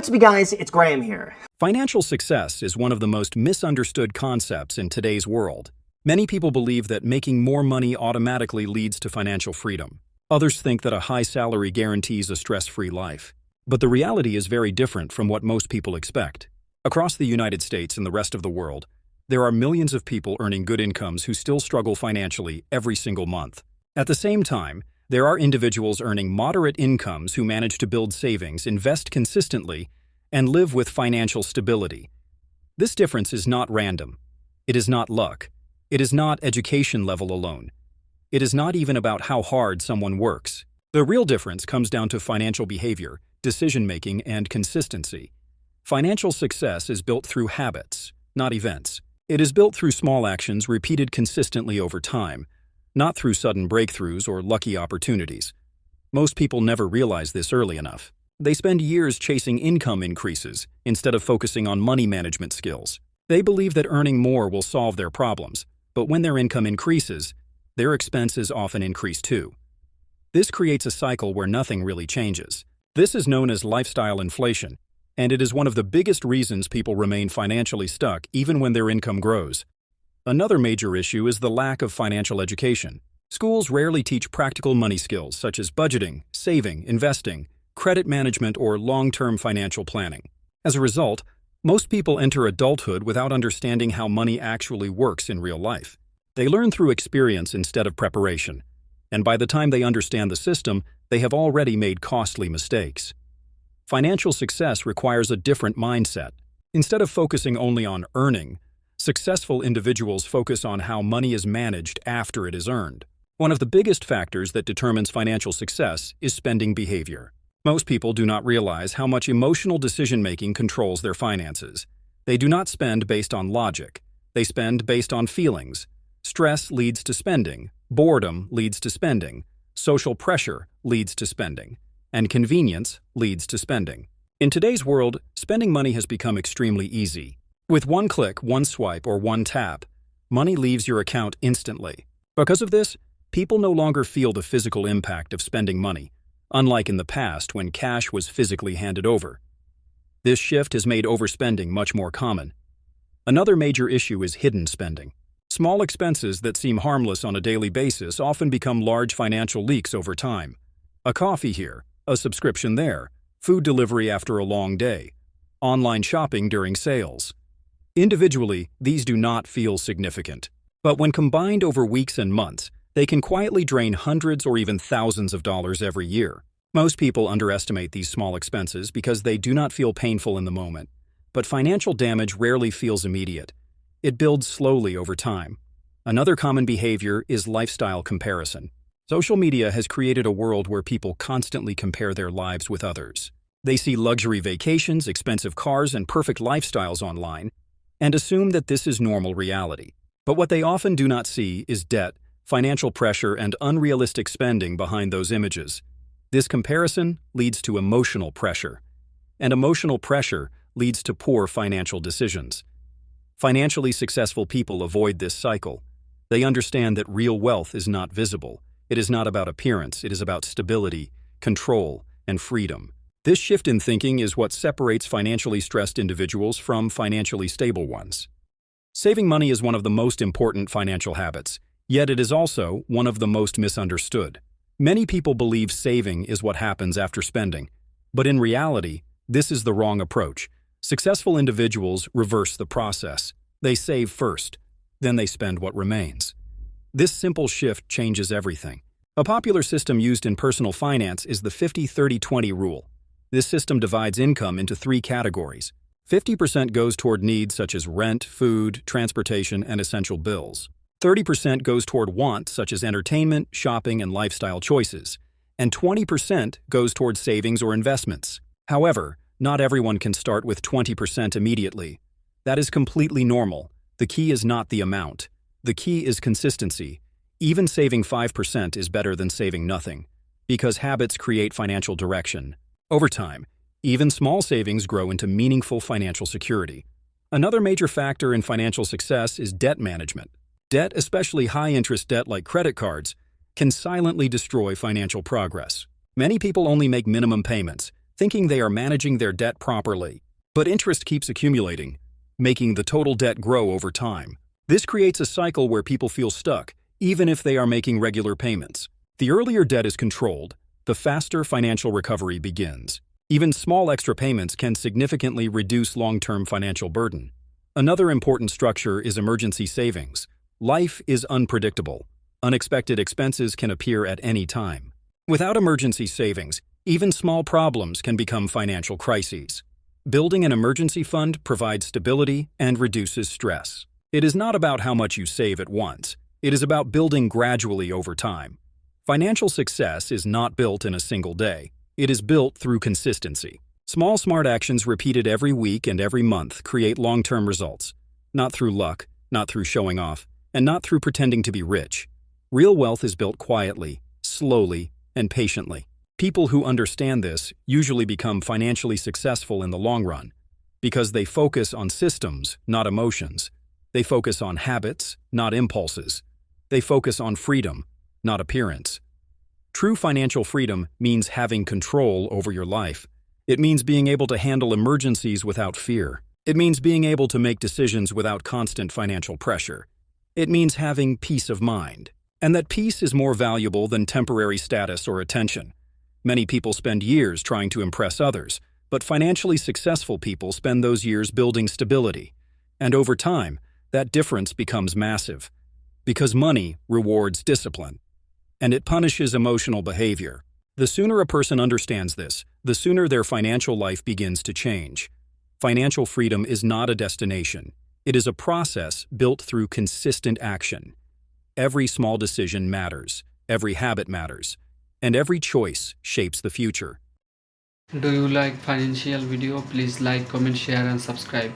What's up, you guys? It's Graham here. Financial success is one of the most misunderstood concepts in today's world. Many people believe that making more money automatically leads to financial freedom. Others think that a high salary guarantees a stress-free life. But the reality is very different from what most people expect. Across the United States and the rest of the world, there are millions of people earning good incomes who still struggle financially every single month. At the same time, there are individuals earning moderate incomes who manage to build savings, invest consistently, and live with financial stability. This difference is not random. It is not luck. It is not education level alone. It is not even about how hard someone works. The real difference comes down to financial behavior, decision-making, and consistency. Financial success is built through habits, not events. It is built through small actions repeated consistently over time, not through sudden breakthroughs or lucky opportunities. Most people never realize this early enough. They spend years chasing income increases instead of focusing on money management skills. They believe that earning more will solve their problems, but when their income increases, their expenses often increase too. This creates a cycle where nothing really changes. This is known as lifestyle inflation, and it is one of the biggest reasons people remain financially stuck even when their income grows. Another major issue is the lack of financial education. Schools rarely teach practical money skills such as budgeting, saving, investing, credit management, or long-term financial planning. As a result, most people enter adulthood without understanding how money actually works in real life. They learn through experience instead of preparation, and by the time they understand the system, they have already made costly mistakes. Financial success requires a different mindset. Instead of focusing only on earning, successful individuals focus on how money is managed after it is earned. One of the biggest factors that determines financial success is spending behavior. Most people do not realize how much emotional decision-making controls their finances. They do not spend based on logic. They spend based on feelings. Stress leads to spending. Boredom leads to spending. Social pressure leads to spending. And convenience leads to spending. In today's world, spending money has become extremely easy. With one click, one swipe, or one tap, money leaves your account instantly. Because of this, people no longer feel the physical impact of spending money, unlike in the past when cash was physically handed over. This shift has made overspending much more common. Another major issue is hidden spending. Small expenses that seem harmless on a daily basis often become large financial leaks over time. A coffee here, a subscription there, food delivery after a long day, online shopping during sales. Individually, these do not feel significant. But when combined over weeks and months, they can quietly drain hundreds or even thousands of dollars every year. Most people underestimate these small expenses because they do not feel painful in the moment. But financial damage rarely feels immediate. It builds slowly over time. Another common behavior is lifestyle comparison. Social media has created a world where people constantly compare their lives with others. They see luxury vacations, expensive cars, and perfect lifestyles online, and assume that this is normal reality. But what they often do not see is debt, financial pressure, and unrealistic spending behind those images. This comparison leads to emotional pressure, and emotional pressure leads to poor financial decisions. Financially successful people avoid this cycle. They understand that real wealth is not visible. It is not about appearance. It is about stability, control, and freedom. This shift in thinking is what separates financially stressed individuals from financially stable ones. Saving money is one of the most important financial habits, yet it is also one of the most misunderstood. Many people believe saving is what happens after spending, but in reality, this is the wrong approach. Successful individuals reverse the process. They save first, then they spend what remains. This simple shift changes everything. A popular system used in personal finance is the 50-30-20 rule. This system divides income into three categories. 50% goes toward needs such as rent, food, transportation, and essential bills. 30% goes toward wants such as entertainment, shopping, and lifestyle choices. And 20% goes toward savings or investments. However, not everyone can start with 20% immediately. That is completely normal. The key is not the amount. The key is consistency. Even saving 5% is better than saving nothing, because habits create financial direction. Over time, even small savings grow into meaningful financial security. Another major factor in financial success is debt management. Debt, especially high-interest debt like credit cards, can silently destroy financial progress. Many people only make minimum payments, thinking they are managing their debt properly. But interest keeps accumulating, making the total debt grow over time. This creates a cycle where people feel stuck, even if they are making regular payments. The earlier debt is controlled, the faster financial recovery begins. Even small extra payments can significantly reduce long-term financial burden. Another important structure is emergency savings. Life is unpredictable. Unexpected expenses can appear at any time. Without emergency savings, even small problems can become financial crises. Building an emergency fund provides stability and reduces stress. It is not about how much you save at once. It is about building gradually over time. Financial success is not built in a single day. It is built through consistency. Small, smart actions repeated every week and every month create long-term results. Not through luck, not through showing off, and not through pretending to be rich. Real wealth is built quietly, slowly, and patiently. People who understand this usually become financially successful in the long run because they focus on systems, not emotions. They focus on habits, not impulses. They focus on freedom, not appearance. True financial freedom means having control over your life. It means being able to handle emergencies without fear. It means being able to make decisions without constant financial pressure. It means having peace of mind. And that peace is more valuable than temporary status or attention. Many people spend years trying to impress others, but financially successful people spend those years building stability. And over time, that difference becomes massive. Because money rewards discipline, and it punishes emotional behavior. The sooner a person understands this, the sooner their financial life begins to change. Financial freedom is not a destination. It is a process built through consistent action. Every small decision matters, every habit matters, and every choice shapes the future. Do you like financial video? Please like, comment, share and subscribe.